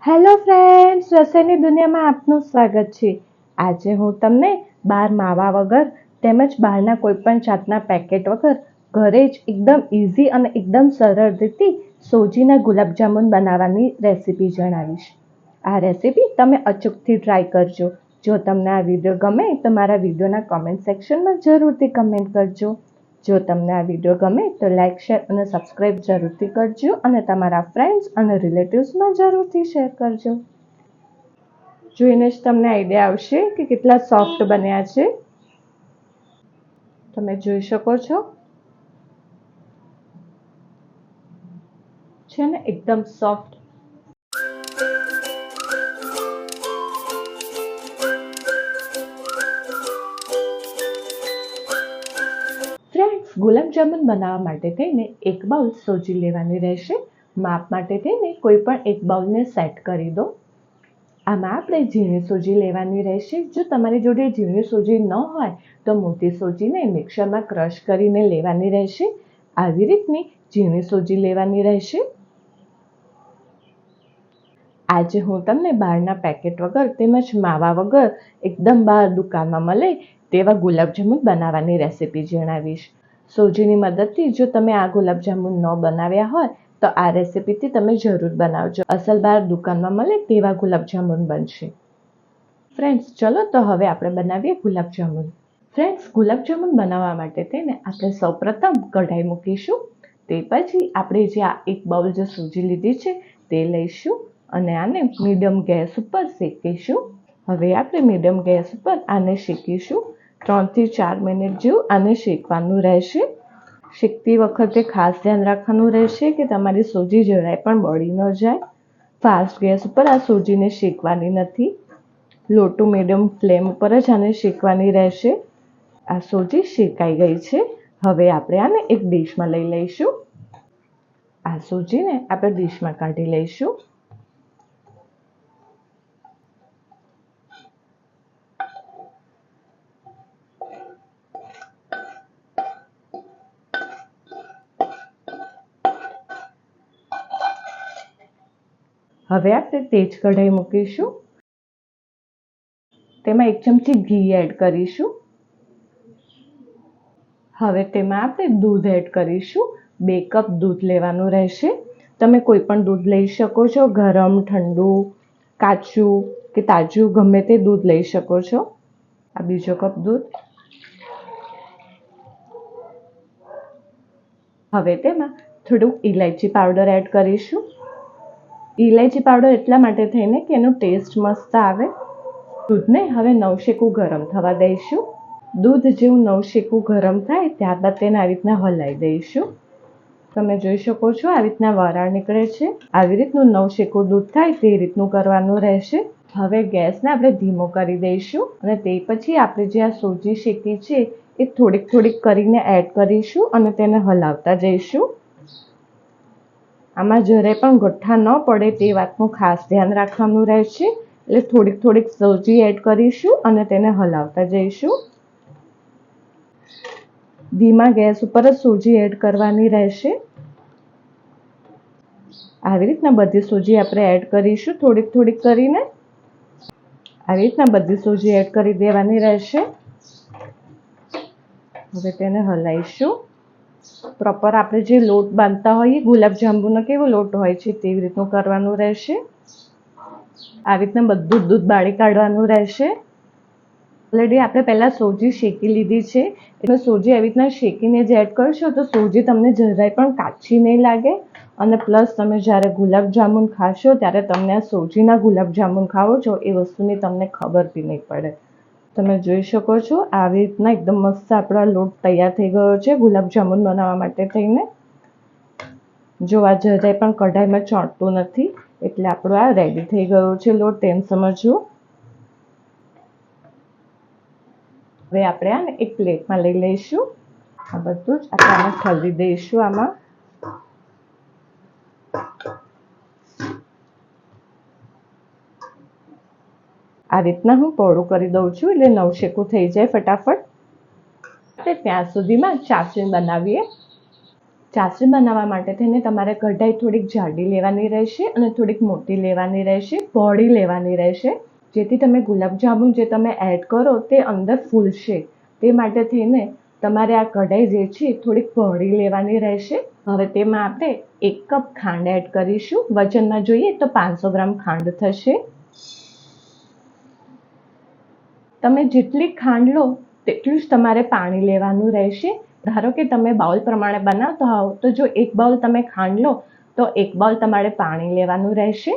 Hello friends, રસોઈની દુનિયામાં આપનું સ્વાગત છે। આજે હું તમને બહાર માવા વગર તેમજ બહારના કોઈપણ જાતના પેકેટ વગર ઘરે જ એકદમ ઇઝી અને એકદમ સરળ રીતે સોજીના ગુલાબજામુન બનાવવાની રેસીપી જણાવીશ। આ રેસીપી તમે અચૂકથી ટ્રાય કરજો। જો તમને આ વિડીયો ગમે તો મારા વિડીયોના કમેન્ટ સેક્શનમાં જરૂરથી કમેન્ટ કરજો। જો તમને આ વિડીયો ગમે તો લાઇક, શેર અને સબસ્ક્રાઇબ જરૂરથી કરજો અને તમારા ફ્રેન્ડ્સ અને રિલેટિવ્સમાં જરૂરથી શેર કરજો। જોઈને જ તમને આઈડિયા આવશે કે કેટલા સોફ્ટ બન્યા છે। તમે જોઈ શકો છો છે ને એકદમ સોફ્ટ। ફ્રેન્ડ્સ, ગુલાબજામુન બનાવવા માટે થઈને એક બાઉલ સોજી લેવાની રહેશે। માપ માટે થઈને કોઈ પણ એક બાઉલને સેટ કરી દો। આમાં આપણે ઝીણી સોજી લેવાની રહેશે। જો તમારી જોડે ઝીણી સોજી ન હોય તો મોટી સોજીને મિક્સરમાં ક્રશ કરીને લેવાની રહેશે। આવી રીતની ઝીણી સોજી લેવાની રહેશે। આજે હું તમને બહારના પેકેટ વગર તેમજ માવા વગર એકદમ બહાર દુકાનમાં મળે તેવા ગુલાબજામુન બનાવવાની રેસીપી જણાવીશ। સોજીની મદદથી જો તમે આ ગુલાબજામુન ન બનાવ્યા હોય તો આ રેસીપીથી તમે જરૂર બનાવજો। અસલ બહાર દુકાનમાં મળે તેવા ગુલાબજામુન બનશે। ફ્રેન્ડ્સ, ચલો તો હવે આપણે બનાવીએ ગુલાબજામુન। ફ્રેન્ડ્સ, ગુલાબજામુન બનાવવા માટે થઈને આપણે સૌપ્રથમ કઢાઈ મૂકીશું। તે પછી આપણે જે આ એક બાઉલ જે સોજી લીધી છે તે લઈશું અને આને મીડિયમ ગેસ ઉપર શેકીશું। હવે આપણે મીડિયમ ગેસ ઉપર આને શેકીશું। 3 થી 4 મિનિટ જેવું આને શેકવાનું રહેશે। શેકતી વખતે ખાસ ધ્યાન રાખવાનું રહેશે કે તમારી સોજી જરાય પણ બળી ન જાય। ફાસ્ટ ગેસ ઉપર આ સોજીને શેકવાની નથી, લો ટુ મીડિયમ ફ્લેમ ઉપર જ આને શેકવાની રહેશે। આ સોજી શેકાઈ ગઈ છે। હવે આપણે આને એક ડીશમાં લઈ લઈશું। આ સોજીને આપણે ડીશમાં કાઢી લઈશું। હવે આપણે તેજ કઢાઈ મૂકીશું। તેમાં 1 ચમચી ઘી એડ કરીશું। હવે તેમાં આપણે દૂધ એડ કરીશું। 2 કપ દૂધ લેવાનું રહેશે। તમે કોઈ પણ દૂધ લઈ શકો છો, ગરમ, ઠંડુ, કાચું કે તાજું ગમે તે દૂધ લઈ શકો છો। આ બીજો કપ દૂધ। હવે તેમાં થોડું ઇલાયચી પાવડર એડ કરીશું। ઇલાયચી પાવડર એટલા માટે થઈને કે એનો ટેસ્ટ મસ્ત આવે। દૂધને હવે નવશેકું ગરમ થવા દઈશું। દૂધ જેવું નવશેકું ગરમ થાય ત્યારબાદ તેને આવી રીતના હલાવી દઈશું। તમે જોઈ શકો છો આવી રીતના વરાળ નીકળે છે। આવી રીતનું નવશેકું દૂધ થાય તે રીતનું કરવાનું રહેશે। હવે ગેસને આપણે ધીમો કરી દઈશું અને તે પછી આપણે જે આ સોજી શેકી છે એ થોડીક થોડીક કરીને એડ કરીશું અને તેને હલાવતા જઈશું। આમાં જરાય પણ ગઠ્ઠા ન પડે તે વાતનું ખાસ ધ્યાન રાખવાનું રહેશે। એટલે થોડીક થોડીક સોજી એડ કરીશું અને તેને હલાવતા જઈશું। ધીમા ગેસ ઉપર જ સોજી એડ કરવાની રહેશે। આવી રીતના બધી સોજી આપણે એડ કરીશું થોડીક થોડીક કરીને। આવી રીતના બધી સોજી એડ કરી દેવાની રહેશે। હવે તેને હલાવીશું। પ્રોપર આપણે જે લોટ બાંધતા હોઈએ ગુલાબજાંબુનો કેવો લોટ હોય છે તેવી રીતનું કરવાનું રહેશે। આવી રીતના બધું દૂધ બાળી કાઢવાનું રહેશે। ઓલરેડી આપણે પહેલાં સોજી શેકી લીધી છે એટલે સોજી આવી રીતના શેકીને જ એડ કરશો તો સોજી તમને જરાય પણ કાચી નહીં લાગે અને પ્લસ તમે જ્યારે ગુલાબજાંબુન ખાશો ત્યારે તમને આ સોજીના ગુલાબજાંબુન ખાઓ છો એ વસ્તુની તમને ખબર બી નહીં પડે। તમે જોઈ શકો છો આવી રીતના એકદમ મસ્ત આપણો લોટ તૈયાર થઈ ગયો છે ગુલાબજાંબુન બનાવવા માટે થઈને। જો આ જરાય પણ કઢાઈમાં ચોંટતું નથી એટલે આપણો આ રેડી થઈ ગયો છે લોટ તેમ સમજવું। હવે આપણે આને એક પ્લેટમાં લઈ લઈશું। આ બધું જ આપણે આમાં ઠલવી દઈશું। આમાં આ રીતના હું પહોળું કરી દઉં છું એટલે નવશેકું થઈ જાય ફટાફટ। ત્યાં સુધીમાં ચાસણી બનાવીએ। ચાસણી બનાવવા માટે થઈને તમારે કઢાઈ થોડીક જાડી લેવાની રહેશે અને થોડીક મોટી લેવાની રહેશે, પહોળી લેવાની રહેશે, જેથી તમે ગુલાબજાંબુ જે તમે એડ કરો તે અંદર ફૂલશે. તે માટે થઈને તમારે આ કઢાઈ જે છે થોડીક પહોળી લેવાની રહેશે. હવે તેમાં આપણે 1 કપ ખાંડ એડ કરીશું. વજનમાં જોઈએ તો 500 ગ્રામ ખાંડ થશે. તમે જેટલી ખાંડ લો તેટલું જ તમારે પાણી લેવાનું રહેશે. ધારો કે તમે બાઉલ પ્રમાણે બનાવતા હોવ તો જો 1 બાઉલ તમે ખાંડ લો તો 1 બાઉલ તમારે પાણી લેવાનું રહેશે.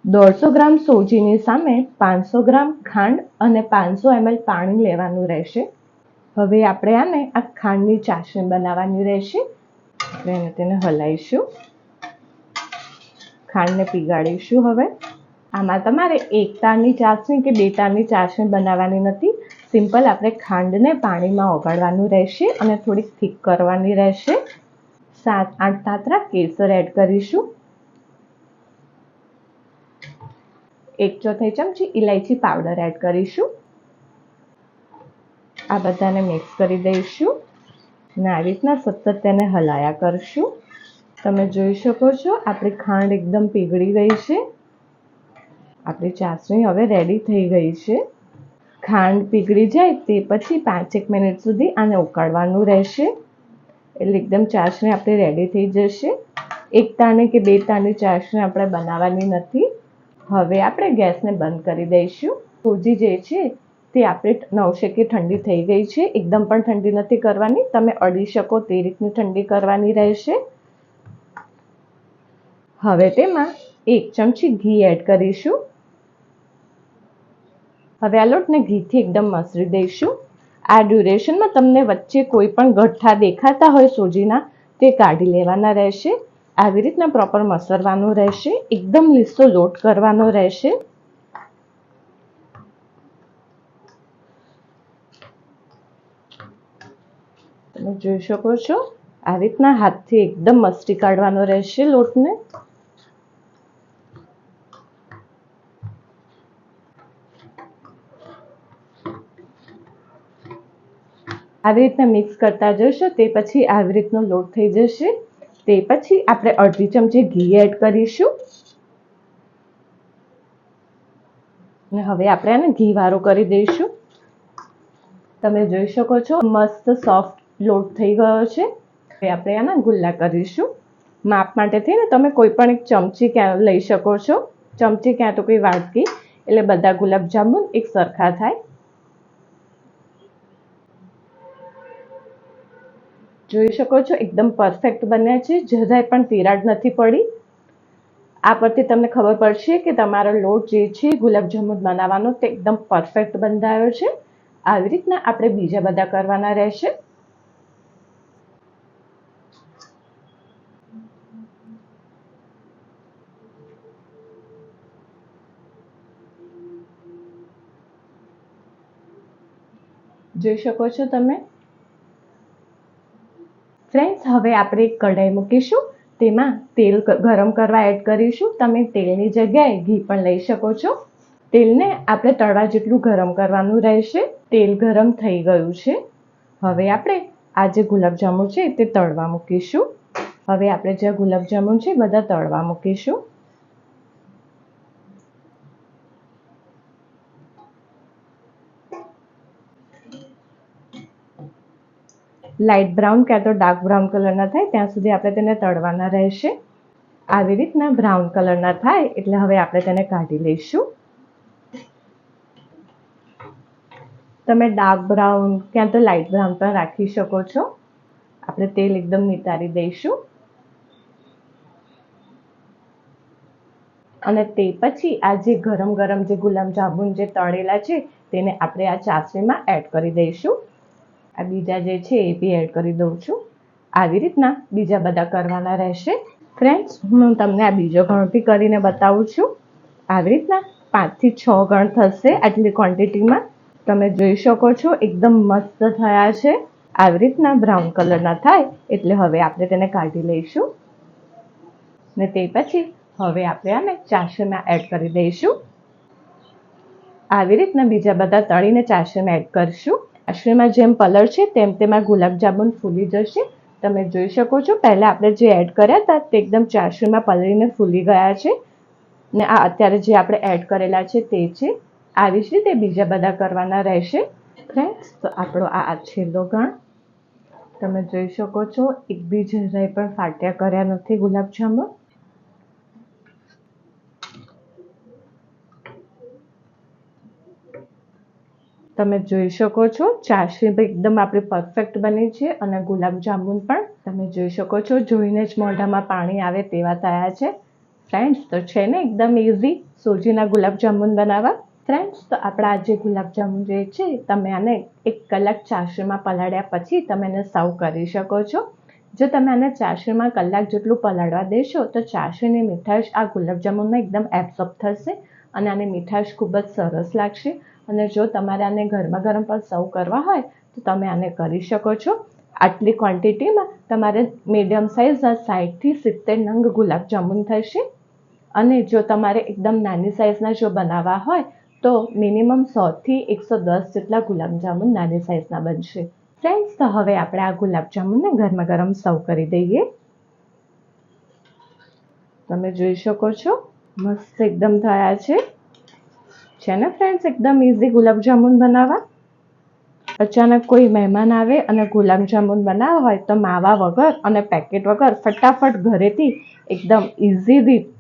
150 ગ્રામ સોજીની સામે 500 ગ્રામ ખાંડ અને 500 ml પાણી લેવાનું રહેશે. હવે આપણે આને આ ખાંડની ચાસણી બનાવવાની રહેશે. આપણે તેને હલાવીશું, ખાંડને પીગાળીશું. હવે આમાં તમારે 1 તારની ચાસણી કે 2 તારની ચાસણી બનાવવાની નથી. સિમ્પલ આપણે ખાંડને પાણીમાં ઓગાળવાનું રહેશે અને થોડીક થીક કરવાની રહેશે. 7-8 તાતરા કેસર એડ કરીશું. 1/4 ચમચી ઇલાયચી પાવડર એડ કરીશું. આ બધાને મિક્સ કરી દઈશું અને આવી રીતના સતત તેને હલાયા કરશું. તમે જોઈ શકો છો આપણી ખાંડ એકદમ પીગળી ગઈ છે. આપણી ચાસણી હવે રેડી થઈ ગઈ છે. ખાંડ પીગળી જાય તે પછી 5-1 મિનિટ સુધી આને ઉકાળવાનું રહેશે, એટલે એકદમ ચાસણી આપણી રેડી થઈ જશે. 1 તારની કે 2 તારની ચાસણી આપણે બનાવવાની નથી. હવે આપણે ગેસને બંધ કરી દઈશું. સોજી જે છે તે આપણે નવશેકે ઠંડી થઈ ગઈ છે. એકદમ પણ ઠંડી નથી કરવાની, તમે અડી શકો તે રીતની ઠંડી કરવાની રહેશે. હવે તેમાં 1 ચમચી ઘી એડ કરીશું. હવે આ લોટને ઘીથી એકદમ મસળી દઈશું. આ ડ્યુરેશનમાં તમને વચ્ચે કોઈ પણ ગઠ્ઠા દેખાતા હોય સોજીના તે કાઢી લેવાના રહેશે. આવી રીતના પ્રોપર મસળવાનું રહેશે. એકદમ લીસો લોટ કરવાનો રહેશે. તમે જોઈ શકો છો આ રીતના હાથથી એકદમ મસળી કાઢવાનો રહેશે લોટને. આવી રીતના મિક્સ કરતા જશો તે પછી આવી રીતનો લોટ થઈ જશે. તે પછી આપણે અડધી ચમચી ઘી એડ કરીશું અને હવે આપણે આને ઘી વાળો કરી દઈશું. તમે જોઈ શકો છો મસ્ત સોફ્ટ લોટ થઈ ગયો છે. હવે આપણે આના ગુલ્લા કરીશું. માપ માટે થઈને તમે કોઈ પણ એક ચમચી ક્યાં લઈ શકો છો, ચમચી ક્યાં તો કોઈ વાટકી, એટલે બધા ગુલાબજાંબુ એક સરખા થાય. જોઈ શકો છો એકદમ પરફેક્ટ બન્યા છે, જરાય પણ તિરાડ નથી પડી. આ પરથી તમને ખબર પડશે કે તમારો લોટ જે છે ગુલાબજાંબુ બનાવવાનો તે એકદમ પરફેક્ટ બંધાયો છે. આવી રીતના આપણે બીજા બધા કરવાના રહેશે. જોઈ શકો છો તમે. ફ્રેન્ડ્સ, હવે આપણે એક કઢાઈ મૂકીશું. તેમાં તેલ ગરમ કરવા એડ કરીશું. તમે તેલની જગ્યાએ ઘી પણ લઈ શકો છો. તેલને આપણે તળવા જેટલું ગરમ કરવાનું રહેશે. તેલ ગરમ થઈ ગયું છે. હવે આપણે આ જે ગુલાબજાંબુ છે તે તળવા મૂકીશું. હવે આપણે જે ગુલાબજાંબુ છે બધા તળવા મૂકીશું. લાઇટ બ્રાઉન કાં તો ડાર્ક બ્રાઉન કલરના થાય ત્યાં સુધી આપણે તેને તળવાના રહેશે. આવી રીતના બ્રાઉન કલરના થાય એટલે હવે આપણે તેને કાઢી લઈશું. તમે ડાર્ક બ્રાઉન ક્યાં તો લાઇટ બ્રાઉન પણ રાખી શકો છો. આપણે તેલ એકદમ નિતારી દઈશું અને તે પછી આ જે ગરમ ગરમ જે ગુલાબજાંબુ જે તળેલા છે તેને આપણે આ ચાસણીમાં એડ કરી દઈશું. આ બીજા જે છે એ બી એડ કરી દઉં છું. આવી રીતના બીજા બધા કરવાના રહેશે. ફ્રેન્ડ્સ, હું તમને આ બીજો ગણ બી કરીને બતાવું છું. આવી રીતના 5 થી 6 ગણ થશે આટલી ક્વોન્ટિટીમાં. તમે જોઈ શકો છો એકદમ મસ્ત થયા છે. આવી રીતના બ્રાઉન કલરના થાય એટલે હવે આપણે તેને કાઢી લઈશું ને તે પછી હવે આપણે આને ચાસણીમાં એડ કરી દઈશું. આવી રીતના બીજા બધા તળીને ચાસણીમાં એડ કરીશું. ચાસણીમાં જેમ કલર છે તેમ તેમાં ગુલાબજાંબુ ફૂલી જશે. તમે જોઈ શકો છો પહેલા આપણે જે એડ કર્યા હતા તે એકદમ ચાસણીમાં પલળીને ફૂલી ગયા છે ને આ અત્યારે જે આપણે એડ કરેલા છે તે છે. આવી જ રીતે બીજા બધા કરવાના રહેશે ફ્રેન્ડ્સ. તો આપણો આ છેલ્લો ગણ. તમે જોઈ શકો છો એક બી જરાય પણ ફાટ્યા કર્યા નથી ગુલાબજાંબુ. તમે જોઈ શકો છો ચાસણી એકદમ આપણી પરફેક્ટ બની છે અને ગુલાબજાંબુ પણ તમે જોઈ શકો છો જોઈને જ મોઢામાં પાણી આવે તેવા થયા છે ફ્રેન્ડ્સ. તો છે ને એકદમ ઇઝી સોજીના ગુલાબજાંબુ બનાવવા ફ્રેન્ડ્સ. તો આપણા જે ગુલાબજાંબુ જે છે તમે આને 1 કલાક ચાસણીમાં પલાળ્યા પછી તમે એને સર્વ કરી શકો છો. જો તમે આને ચાસણીમાં કલાક જેટલું પલાળવા દેશો તો ચાસણીની મીઠાશ આ ગુલાબજાંબુમાં એકદમ એબ્સોર્બ થશે અને આની મીઠાશ ખૂબ જ સરસ લાગશે. અને જો તમારે આને ગરમા ગરમ પણ સર્વ કરવા હોય તો તમે આને કરી શકો છો. આટલી ક્વોન્ટિટીમાં તમારે મીડિયમ સાઇઝના 60થી 70 નંગ ગુલાબજાંબુ થશે. અને જો તમારે એકદમ નાની સાઇઝના જો બનાવવા હોય તો મિનિમમ 100થી 110 જેટલા ગુલાબજાંબુ નાની સાઇઝના બનશે ફ્રેન્ડ્સ. તો હવે આપણે આ ગુલાબજાંબુને ગરમા ગરમ સર્વ કરી દઈએ. તમે જોઈ શકો છો મસ્ત એકદમ થયા છે ને ફ્રેન્ડ્સ. એકદમ ઇઝી ગુલાબજાંબુ બનાવવા. અચાનક કોઈ મહેમાન આવે અને ગુલાબજાંબુ બનાવવા હોય તો માવા વગર અને પેકેટ વગર ફટાફટ ઘરેથી એકદમ ઇઝી રીત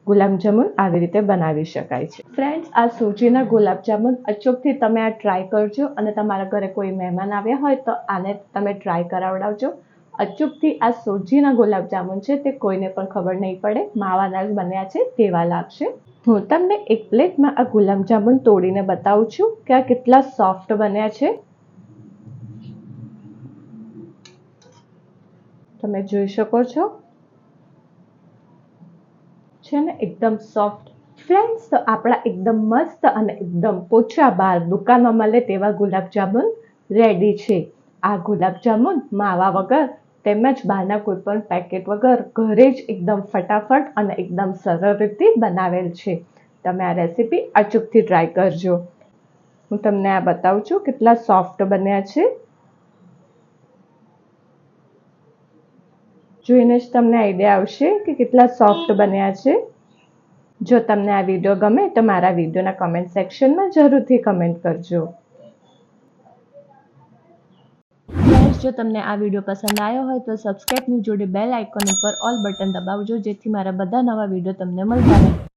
ગુલાબજાંબુ આવી રીતે બનાવી શકાય છે ફ્રેન્ડ્સ. આ સૂજીના ગુલાબજાંબુ અચૂકથી તમે આ ટ્રાય કરજો અને તમારા ઘરે કોઈ મહેમાન આવ્યા હોય તો આને તમે ટ્રાય કરાવડાવજો. અચૂકથી આ સૂજીના ગુલાબજાંબુ છે તે કોઈને પણ ખબર નહીં પડે માવાના જ બન્યા છે તેવા લાગશે. હું તમને એક પ્લેટમાં આ ગુલાબજાંબુ તોડીને બતાવું છું કે આ કેટલા સોફ્ટ બન્યા છે. તમે જોઈ શકો છો છે ને એકદમ સોફ્ટ ફ્રેન્ડ્સ. તો આપણા એકદમ મસ્ત અને એકદમ ઓછા બહાર દુકાનમાં મળે તેવા ગુલાબજાંબુ રેડી છે. આ ગુલાબજાંબુ માવા વગર તેમજ બહારના કોઈ પણ પેકેટ વગર ઘરે જ એકદમ ફટાફટ અને એકદમ સરળ રીતે બનાવેલ છે. તમે આ રેસીપી અચૂકથી ટ્રાય કરજો. હું તમને આ બતાવું છું કેટલા સોફ્ટ બન્યા છે. જોઈને જ તમને આઈડિયા આવશે કે કેટલા સોફ્ટ બન્યા છે. જો તમને આ વિડીયો ગમે તો મારા વિડીયોના કમેન્ટ સેક્શનમાં જરૂરથી કમેન્ટ કરજો. જો તમને આ વિડીયો પસંદ આવ્યો હોય તો સબસ્ક્રાઇબની જોડે બેલ આઇકોન ઉપર ઓલ બટન દબાવજો જેથી મારા બધા નવા વિડીયો તમને મળતા રહે.